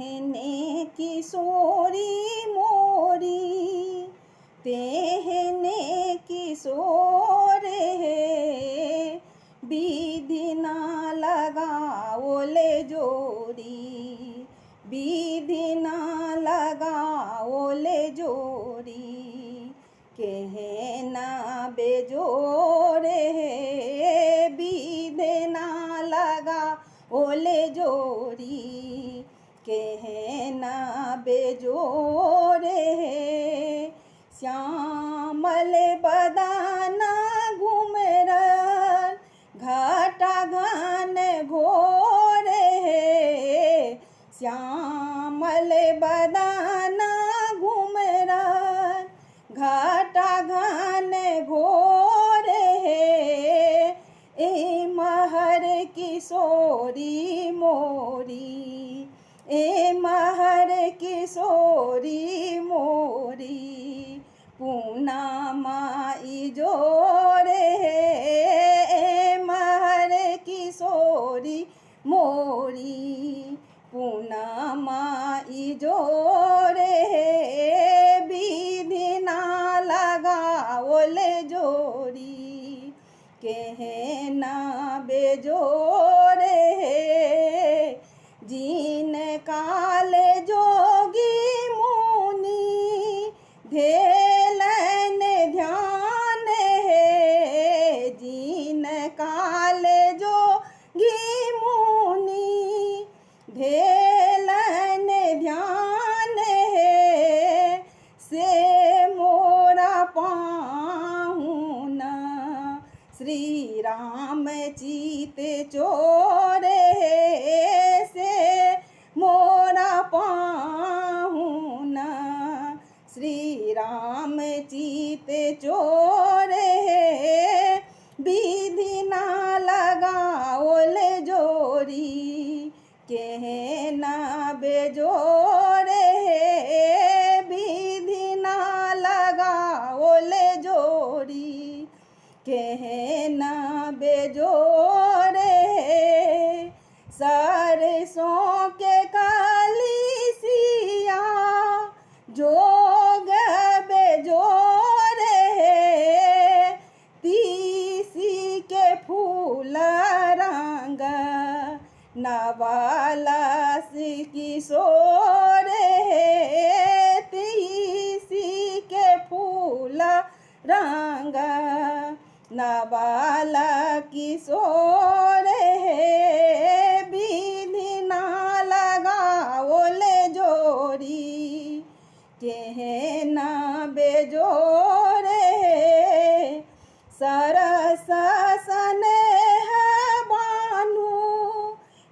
तेहने किशोरी मोरी, तेहने किशोर है, विधि ना लगाओले जोरी, विधि ना लगाओले जोरी। कहना बेजोर है, विधि ना लगाओले जोरी, कहना बेजोर है। श्यामल बदाना घुमरल, घाटा घन घोर है, श्यामल बदाना घुमरल, घाटा घन घोर है। ए महर किशोरी मोरी, ए महर किशोरी मोरी, पूना माई जोर है। ए महर किशोरी मोरी, पूना माई जोर है, विधि ना लगाओले जोरी, कहना बेजोर है। जीन काल जोगी मुनि, धेलन ध्यान है, जीन काल जोगी मुनि, धेलन ध्यान है। से मोरा पाहुना श्री राम चीत चोर है, से मोरा पाहुना श्री राम चीत चोर है, विधि ना लगाओले जोरी, कहना बेजोर है, विधि ना लगाओले जोरी, कहना बेजोर है। सरसों के कलिसिया जोग बेजोर है, तीसी के फूल रंग नवालस किशोर है, तीसी के फूल रंग नवाला किशोर है, विधि ना लगाओले जोरी, कहना बेजोर है। सरस स्नेह बानु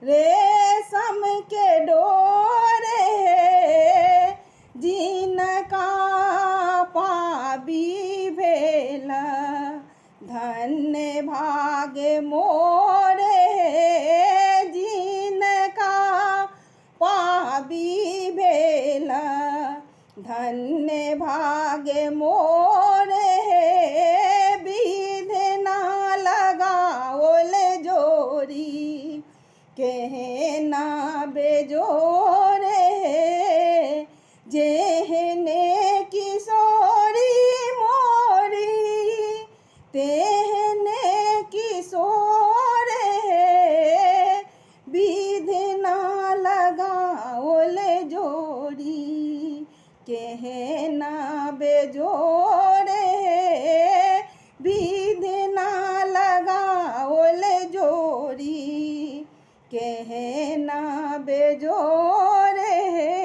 रेशम के डोर है, जिनका पाबी भेला धन्य भाग मोर है, जिनका पाबी भेला धन्य भाग मोर है, विधि ना लगाओले जोरी, कहना बेजोर है। जेहने किशोरी मोरी, तेहने किशोर है, विधि ना लगाओले जोरी, कहना बेजोर है, विधि ना लगाओले जोरी, कहना बेजोर है।